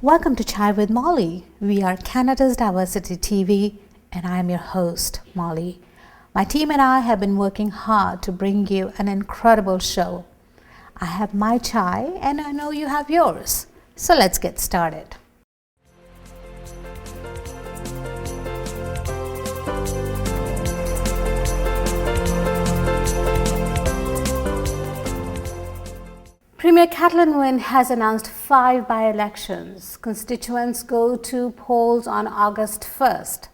Welcome to Chai with Molly. We are Canada's Diversity TV, and I am your host, Molly. My team and I have been working hard to bring you an incredible show. I have my chai, and I know you have yours. So let's get started. Premier Caitlin Wynne has announced 5 by-elections. Constituents go to polls on August 1st.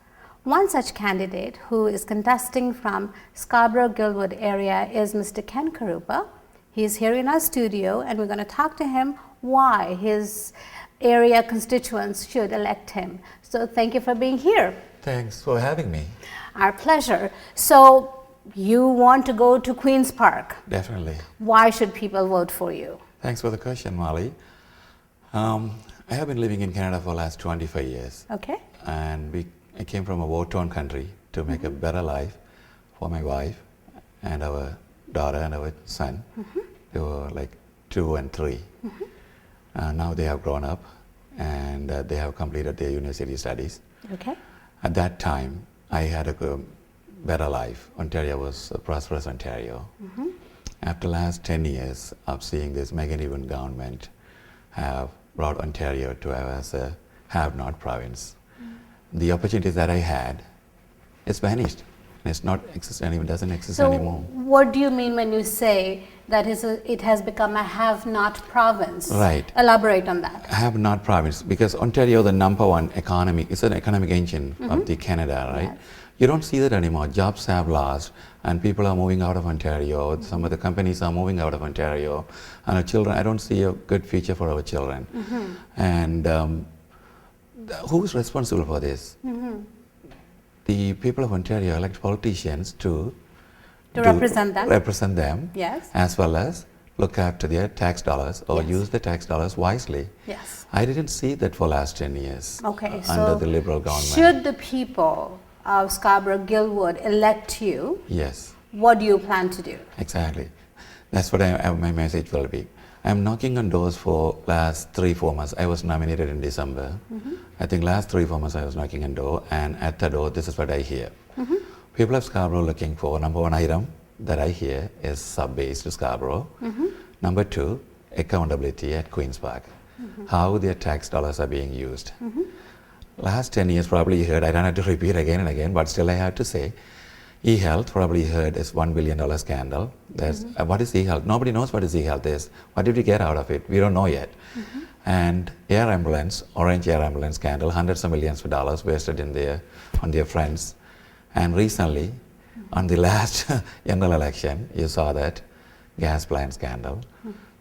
One such candidate who is contesting from Scarborough Guildwood area is Mr. Ken Karupa. He is here in our studio, and we're going to talk to him why his area constituents should elect him. So thank you for being here. Thanks for having me. Our pleasure. So you want to go to Queen's Park. Definitely. Why should people vote for you? Thanks for the question, Molly. I have been living in Canada for the last 25 years. Okay. And I came from a war-torn country to make a better life for my wife and our daughter and our son. They were like 2 and 3. Now they have grown up and they have completed their university studies. Okay. At that time, I had a better life. Ontario was a prosperous Ontario. After the last 10 years of seeing this mega-driven government have brought Ontario to as a have-not province, the opportunities that I had, it's vanished. And it's not exist anymore, doesn't exist anymore. What do you mean when you say that it has become a have-not province? Right. Elaborate on that. Have-not province, because Ontario, the number one economy, is an economic engine of the Canada, right? Yes. You don't see that anymore. Jobs have lost, and people are moving out of Ontario. Some of the companies are moving out of Ontario, and our children. I don't see a good future for our children. And who's responsible for this? The people of Ontario elect politicians to represent them. Yes. As well as look after their tax dollars or use the tax dollars wisely. Yes. I didn't see that for the last 10 years. Okay. Under the Liberal government. Should the people of Scarborough Guildwood elect you? Yes. What do you plan to do? Exactly. That's what my message will be. I'm knocking on doors for last 3-4 months. I was nominated in December. I think last 3-4 months I was knocking on door, and at the door this is what I hear. People of Scarborough looking for number 1 item that I hear is sub-base to Scarborough. Number 2, accountability at Queen's Park. How their tax dollars are being used. Last 10 years probably you heard, I don't have to repeat again and again, but still I have to say, e-health probably heard is $1 billion scandal. There's, what is e-health? Nobody knows what is e-health is. What did we get out of it? We don't know yet. And air ambulance, orange air ambulance scandal, hundreds of millions of dollars wasted on their friends. And recently, on the last general election, you saw that gas plant scandal,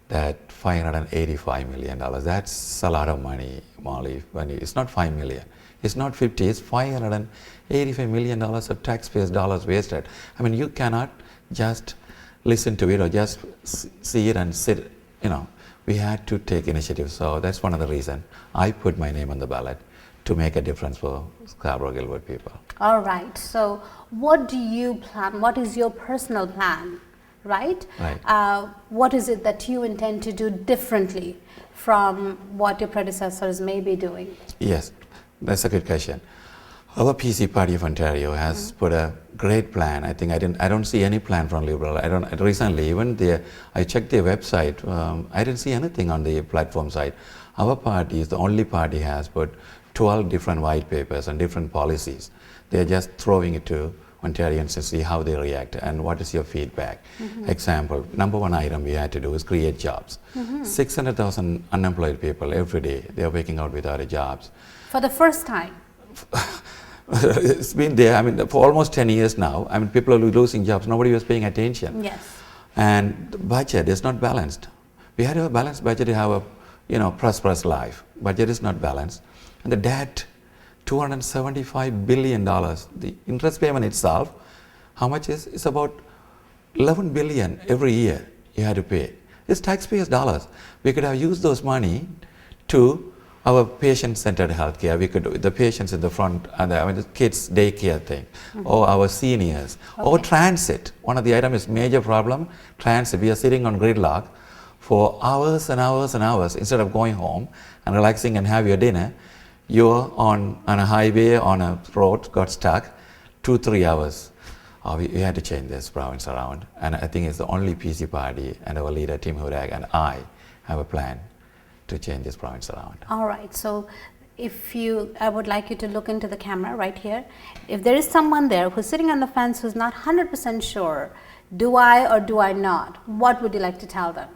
that $585 million. That's a lot of money, Molly. It's not 5 million. It's not 50, it's $585 million of taxpayers' dollars wasted. I mean, you cannot just listen to it or just see it and sit, We had to take initiative. So that's one of the reasons I put my name on the ballot to make a difference for Scarborough Guildwood people. All right. So what do you plan? What is your personal plan? Right? What is it that you intend to do differently from what your predecessors may be doing? Yes, that's a good question. Our PC Party of Ontario has put a great plan. I think I don't see any plan from Liberal. Recently, even I checked their website. I didn't see anything on the platform side. Our party is the only party has put 12 different white papers and different policies. They're just throwing it to Ontarians to see how they react and what is your feedback. Example, number 1 item we had to do is create jobs. 600,000 unemployed people every day, they're waking out without jobs. For the first time? It's been there, for almost 10 years now. People are losing jobs, nobody was paying attention. Yes. And the budget is not balanced. We had a balanced budget to have a prosperous life. Budget is not balanced. And the debt, $275 billion. The interest payment itself, how much is? It's about $11 billion every year you had to pay. It's taxpayers' dollars. We could have used those money to our patient-centered healthcare. We could do the patients in the front, and the kids' daycare thing, or our seniors, or transit. One of the items is major problem, transit. We are sitting on gridlock for hours and hours and hours. Instead of going home and relaxing and have your dinner, you're on a highway, on a road, got stuck 2-3 hours. We had to change this province around, and I think it's the only PC party and our leader Tim Hudak and I have a plan to change this province around. All right, so I would like you to look into the camera right here. If there is someone there who's sitting on the fence who's not 100% sure, do I or do I not, what would you like to tell them?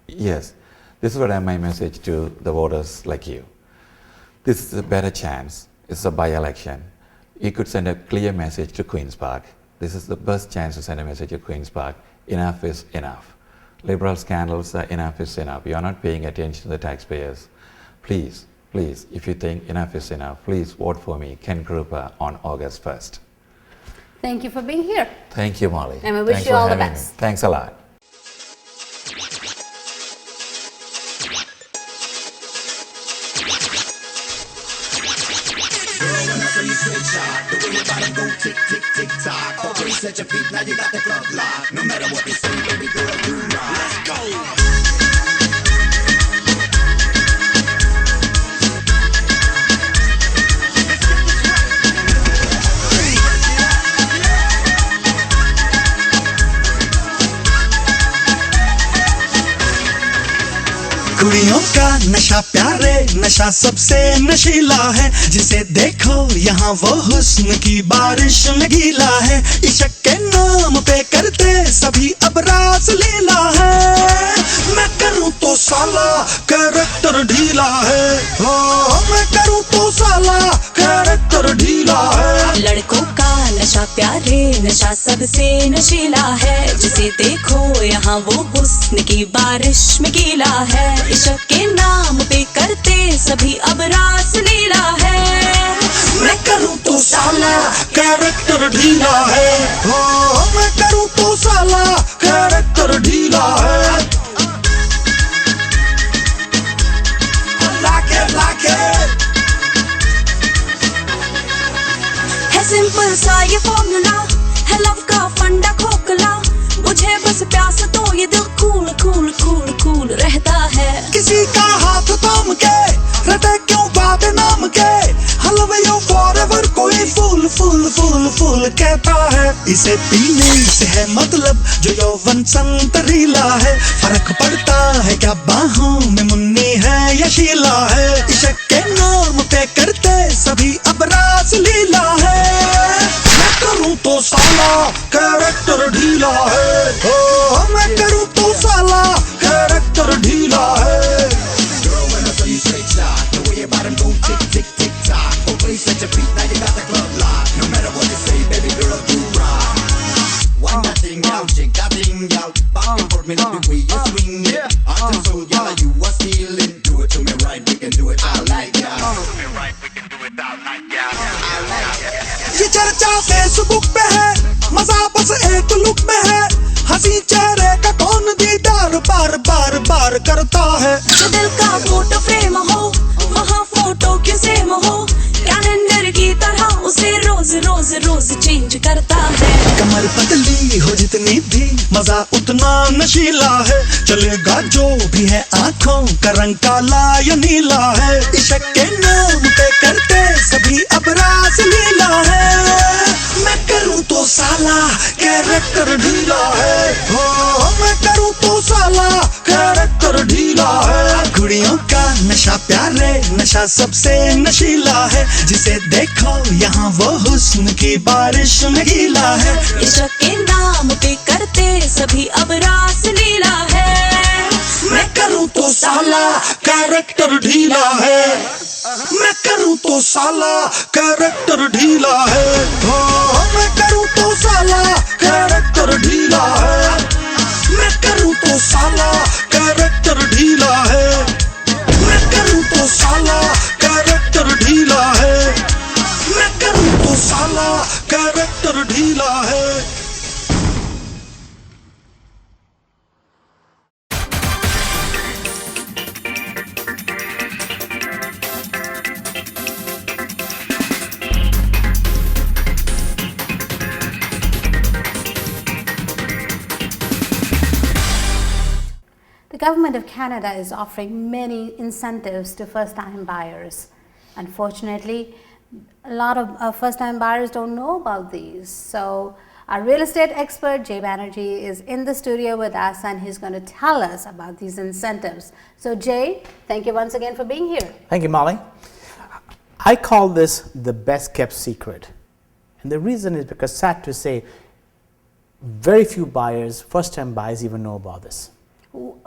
Yes, this is what my message to the voters like you. This is a better chance. It's a by-election. You could send a clear message to Queen's Park. This is the best chance to send a message to Queen's Park. Enough is enough. Liberal scandals are enough is enough. You are not paying attention to the taxpayers. Please, please, if you think enough is enough, please vote for me, Ken Karupa, on August 1st. Thank you for being here. Thank you, Molly. And we wish you all the best. Thanks a lot. The way your body go tick, tick, tick, tock. Okay, set your feet, now you got the club locked. No matter what they say, baby girl, you rock. Let's go. कुड़ियों का नशा प्यारे नशा सबसे नशीला है जिसे देखो यहाँ वो हुस्न की बारिश में गीला है इश्क के नाम पे करते सभी अब रास लीला है मैं करूँ तो साला कैरेक्टर ढीला है मैं करूँ तो साला कैरेक्टर ढीला है लड़कों का नशा प्यारे नशा सबसे नशीला है जिसे देखो यहाँ वो हुस्न की बारिश में गीला है इश्क के नाम पे करते सभी अब रास लीला है मैं करूँ तो साला कैरेक्टर ढीला है मैं करूँ तो साला कैरेक्टर ढीला है like it है सिंपल सा ये फॉर्मूला है लव का फंडा खोखला मुझे बस प्यास तो ये दिल कूल कूल कूल कूल रहता है किसी का हाथ थाम के रहते क्यों वादे नाम के हलवे यो फॉरएवर कोई फूल फूल फूल फूल कहता है इसे पीने से है मतलब जो यौवन संतरीला है फर्क पड़ता है क्या बाहों में मुन्नी है या शीला है इश्क के नाम पे करते सभी अब रास लीला है मैं करूँ तो साला कैरेक्टर ढीला है मैं करूँ तो साला कैरेक्टर ढीला है ये चर्चा फेसबुक पे है मजा बस एक लुक में है हंसी चेहरे का कौन दीदार बार बार बार करता है जो दिल का फोटो फ्रेम हो वहाँ फोटो क्यों सेम हो कैलेंडर की तरह उसे रोज रोज रोज चेंज करता है कमर पतली हो जितनी भी मजा उतना नशीला है चलेगा जो भी है आँखों का रंग काला या नीला है इश्क के नाम पे करते सभी अब रास लीला है मैं करूँ तो साला कैरेक्टर ढीला है मैं करूँ तो साला कैरेक्टर ढीला है कुड़ियों का नशा प्यारे नशा सबसे नशीला है जिसे देखो यहाँ वो हुस्न की बारिश में गीला है इश्क के नाम पे करते सभी अब रास लीला है मैं करूँ तो साला कैरेक्टर ढीला है मैं करूँ तो साला कैरेक्टर ढीला है मैं करूँ तो साला कैरेक्टर ढीला है मैं करूँ तो साला कैरेक्टर ढीला है मैं करूँ तो साला कैरेक्टर ढीला है मैं करूँ तो साला कैरेक्टर ढीला है The Government of Canada is offering many incentives to first-time buyers. Unfortunately, a lot of first-time buyers don't know about these. So our real estate expert, Jay Banerjei, is in the studio with us, and he's going to tell us about these incentives. So Jay, thank you once again for being here. Thank you, Molly. I call this the best kept secret. And the reason is because, sad to say, very few buyers, first-time buyers, even know about this.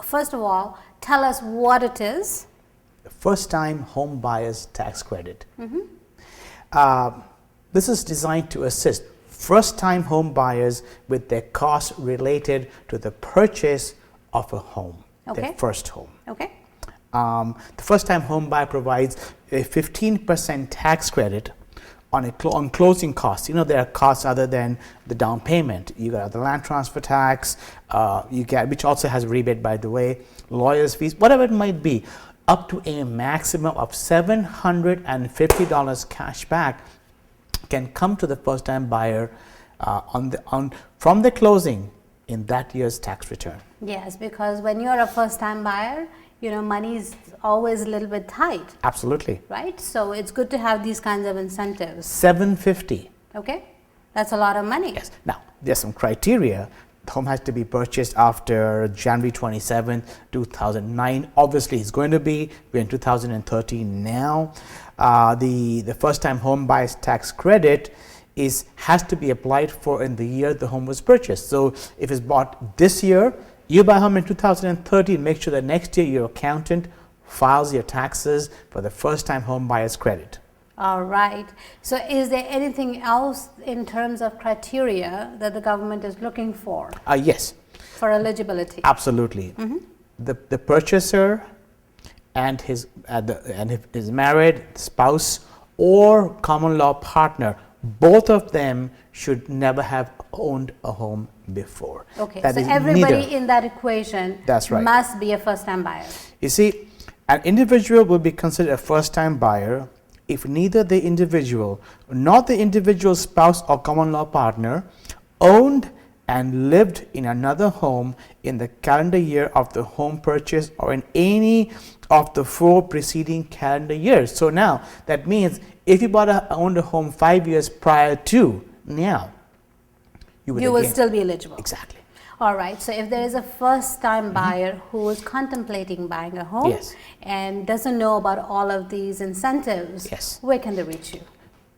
First of all, tell us what it is. First-time home buyers tax credit. This is designed to assist first-time home buyers with their costs related to the purchase of a home, their first home. Okay. The first-time home buyer provides a 15% tax credit on closing costs. You know, there are costs other than the down payment. You got the land transfer tax, which also has a rebate, by the way, lawyers' fees, whatever it might be, up to a maximum of $750 cash back can come to the first-time buyer from the closing in that year's tax return. Yes, because when you're a first-time buyer, you know, money is always a little bit tight. Absolutely. Right? So it's good to have these kinds of incentives. $750. Okay. That's a lot of money. Yes. Now, there's some criteria. The home has to be purchased after January 27, 2009. Obviously, it's going to be. We're in 2013 now. The first-time home buyer's tax credit has to be applied for in the year the home was purchased. So if it's bought this year, you buy a home in 2013, make sure that next year your accountant files your taxes for the first-time home buyer's credit. All right. So is there anything else in terms of criteria that the government is looking for? Yes. For eligibility? Absolutely. The purchaser and his married spouse or common law partner, both of them should never have owned a home before. Okay, that so everybody in that equation must be a first-time buyer. You see, an individual will be considered a first-time buyer if neither the individual nor the individual's spouse or common law partner owned and lived in another home in the calendar year of the home purchase or in any of the 4 preceding calendar years. So now that means if you owned a home 5 years prior to now, you will still be eligible. Exactly. All right. So if there is a first-time buyer who is contemplating buying a home and doesn't know about all of these incentives, where can they reach you?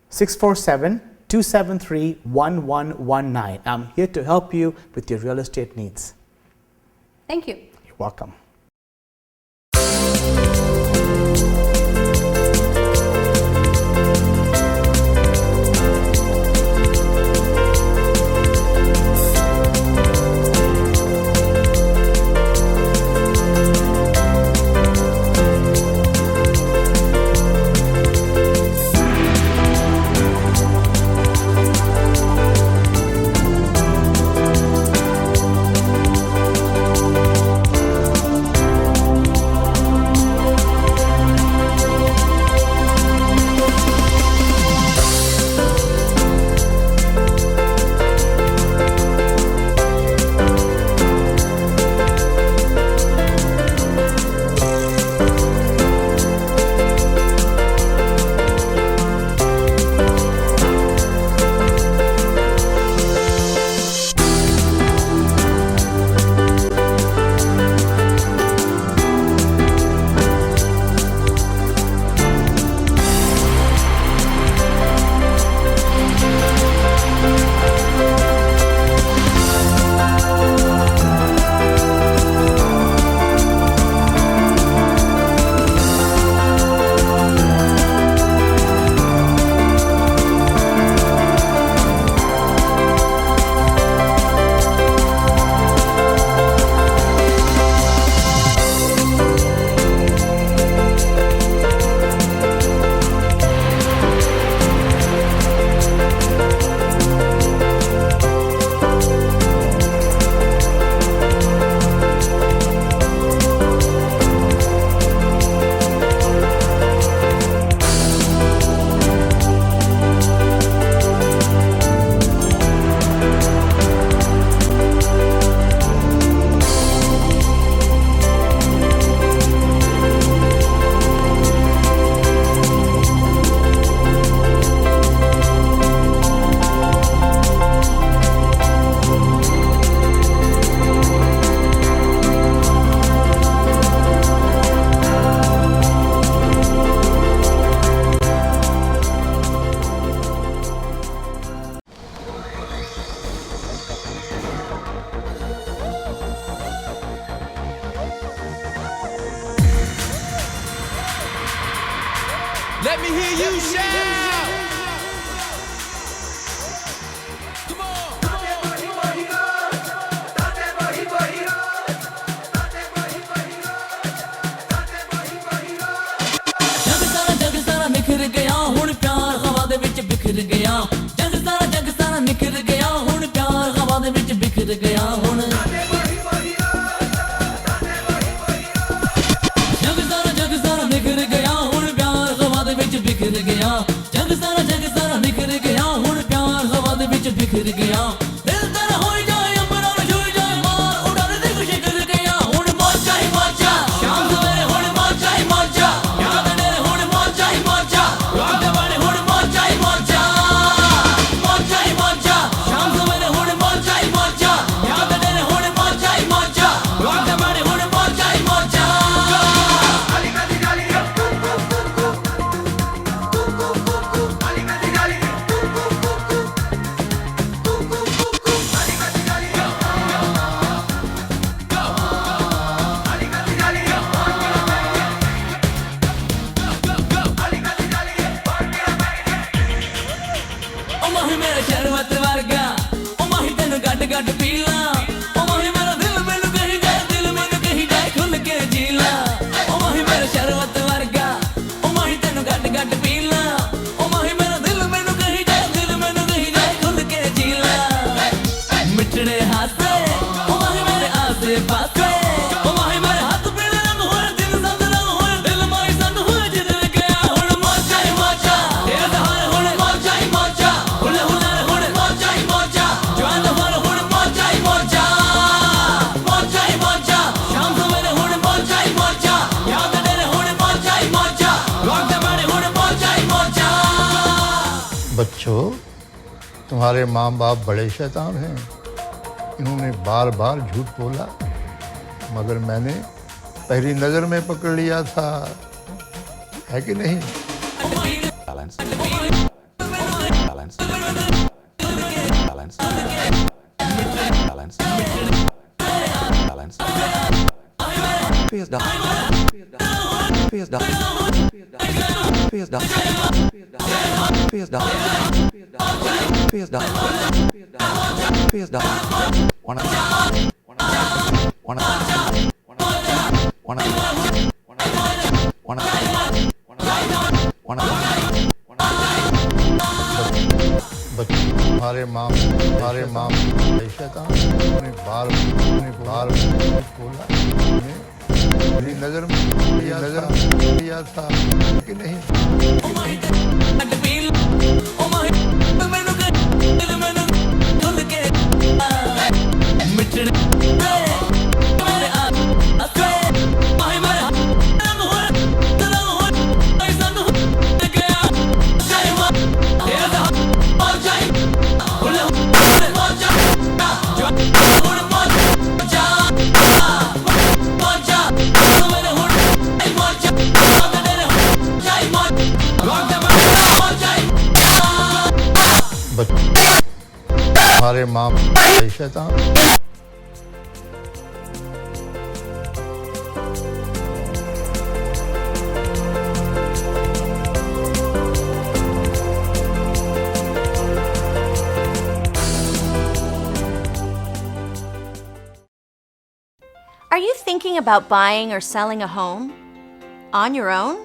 647-273-1119. I'm here to help you with your real estate needs. Thank you. You're welcome. Let me hear you shout. Come on. जग सारा निखर गया हुण प्यार हवा दे विच बिखर गया जग सारा निखर गया हुण प्यार हवा दे विच बिखर गया हुण जग सारा निखर गया हुण प्यार हवा दे विच बिखर गया जग सारा निखर गया हुण प्यार हवा दे विच बिखर गया दिल तेरा होई जाए अंबरां नूं छूई जाए मार उड़न दी खुशी कर गया हुण मौजा ही मौजा शाम सवेरे हुण मौजा ही मौजा याद ने हुण मौजा ही मौजा रात वाले हुण मौजा ही मौजा शाम सवेरे हुण मौजा ही मौजा याद ने हुण मौजा ही मौजा रात वाले हुण मौजा ही मौजा ओ माही मेरा शरबत वर्गा ओ माही तेनू गड्ड गड्ड पी ला ओ माही मेरा दिल मैनू कही जाए खुल के जी ला ओ माही मेरा शरबत वर्गा ओ माही तेनू गड्ड गड्ड पी ला ओ माही मेरा दिल मैनू कही जाए खुल के जी ला मिठड़े हाथे ओ माही मेरे आसे पासे ओ माही मेरे हाथ पीले रंग होए दिल संग रंग होए दिल माही संग होए जिदल गया हुण मौजा ही मौजा तेरा दहार हुण मौजा ही मौजा हुण हुण मौजा ही मौजा जवान दहार हुण मौजा ही मौजा शाम सवेरे हुण मौजा ही मौजा याद तेरे हुण मौजा ही मौजा रोक दे बाड़े हुण मौजा ही मौजा बच्चों, तुम्हारे माँ बाप बड़े शैतान हैं। इन्होंने बार बार झूठ बोला, मगर मैंने पहली नज़र में पकड़ लिया था, है कि नहीं? Balance. Balance. Balance. Balance. Balance. Face down. Face down. Face down. Face down. Face down. Face down. One up. One up. One up. One up. One up. One up. One up. तुम्हारे माँ बड़े शैतान, उन्होंने बार बोला, मेरी नज़र में लिया था, कि नहीं? तुम्हारे माँ बड़े शैतान। Are you thinking about buying or selling a home? On your own?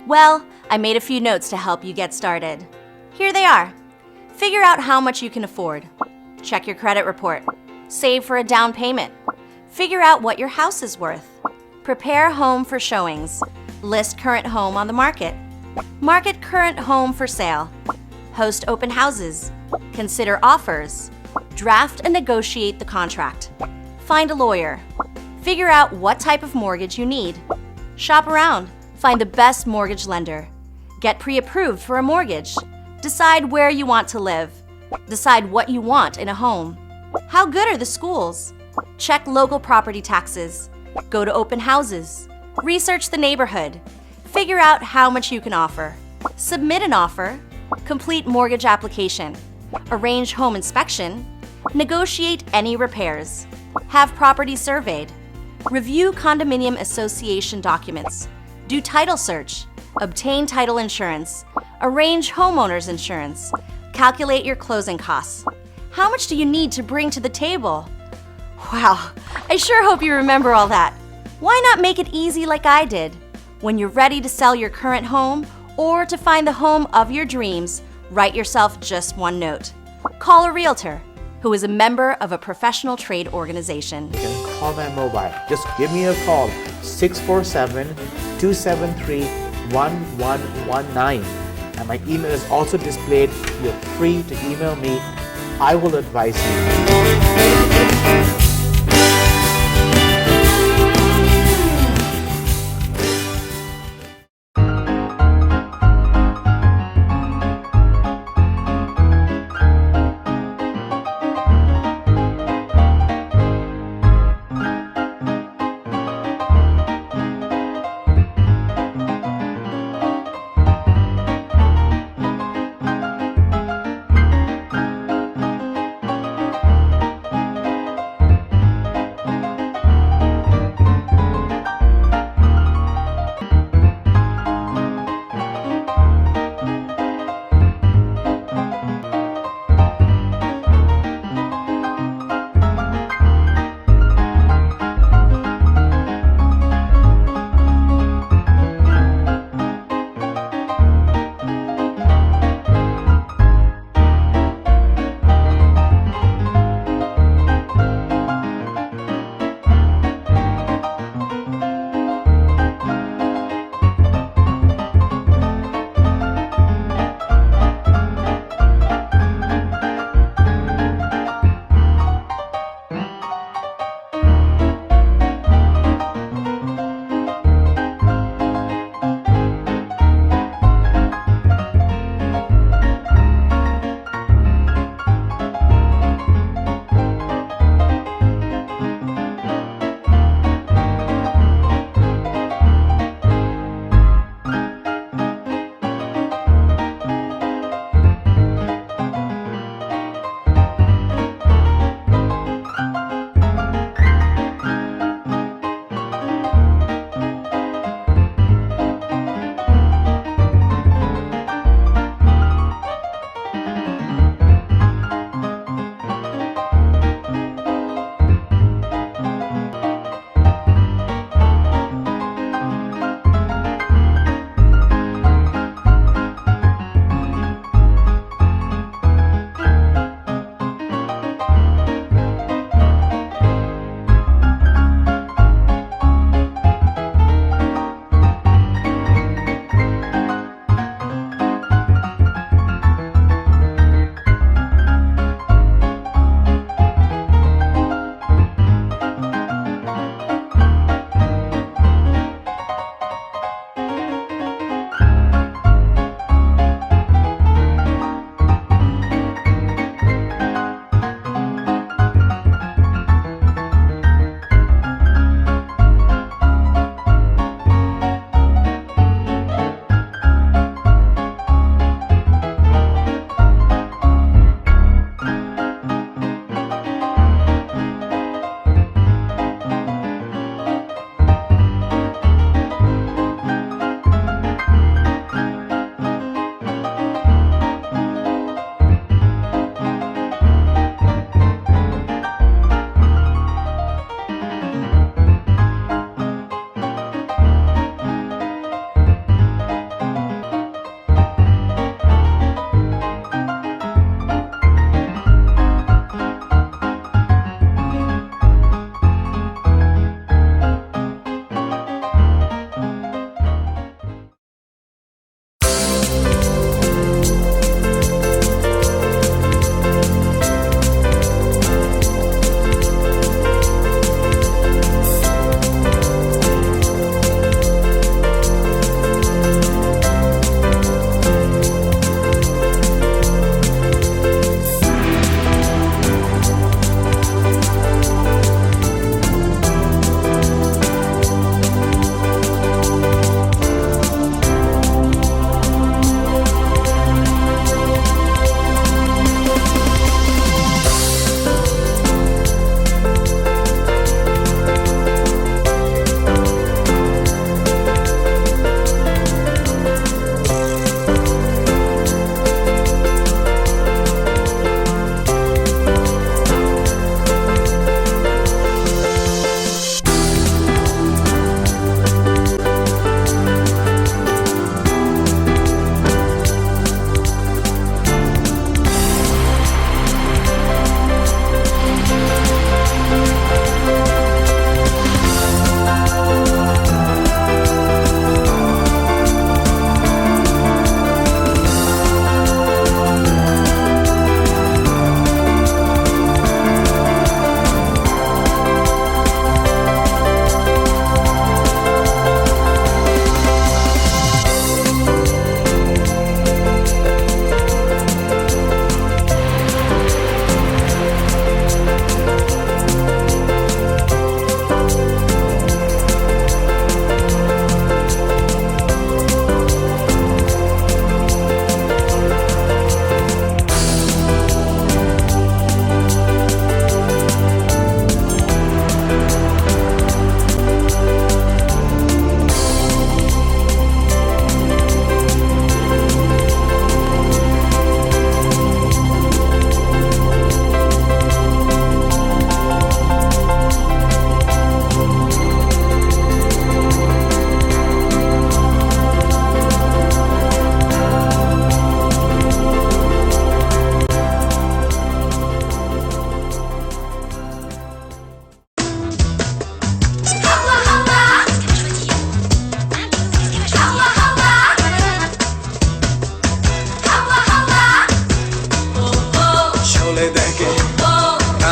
Well, I made a few notes to help you get started. Here they are. Figure out how much you can afford. Check your credit report. Save for a down payment. Figure out what your house is worth. Prepare home for showings. List current home on the market. Market current home for sale. Host open houses. Consider offers. Draft and negotiate the contract. Find a lawyer. Figure out what type of mortgage you need. Shop around. Find the best mortgage lender. Get pre-approved for a mortgage. Decide where you want to live. Decide what you want in a home. How good are the schools? Check local property taxes. Go to open houses. Research the neighborhood. Figure out how much you can offer. Submit an offer. Complete mortgage application. Arrange home inspection. Negotiate any repairs. Have property surveyed. Review condominium association documents. Do title search. obtain title insurance, arrange homeowners insurance, calculate your closing costs. How much do you need to bring to the table? Wow, I sure hope you remember all that. Why not make it easy like I did? When you're ready to sell your current home or to find the home of your dreams, write yourself just one note. Call a realtor who is a member of a professional trade organization. You can call my mobile. Just give me a call, 647-273-1119. And my email is also displayed. You're free to email me. I will advise you.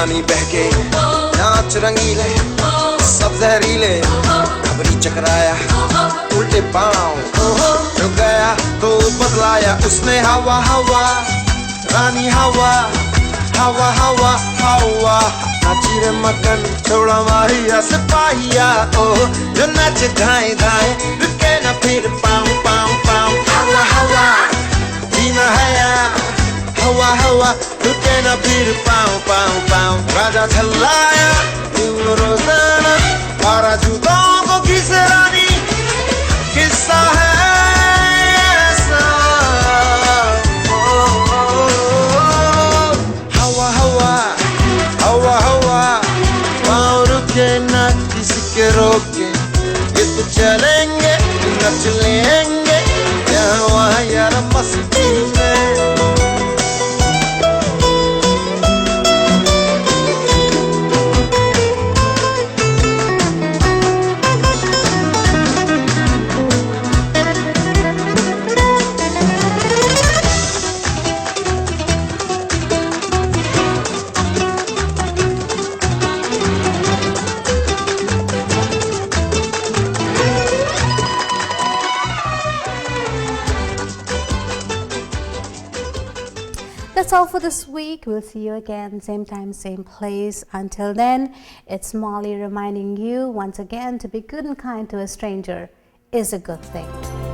पानी बहके नाच रंगीले सब जहरीले खबरी चकराया उल्टे पांव रुक गया तो बदलाया उसने हवा हवा रानी हवा हवा हवा हवा नाची रे मगन छोड़ा माहिया सिपाहिया ओ जो नाचे धाए धाए रुके ना फिर पाँव पाँव पाँव हवा हवा जीना है यार हवा हवा रुके ना फिर पाँव पाँव पाँव राजा झल्लाया क्यों रोजाना बारह जूतों को किस रानी किस्सा है ऐसा हवा हवा हवा हवा पाँव रुके ना किसी के रोके ये तो चलेंगे नच लेंगे यहाँ वहाँ यार मस्ती में That's all for this week. We'll see you again, same time, same place. Until then, it's Molly reminding you once again to be good and kind to a stranger is a good thing.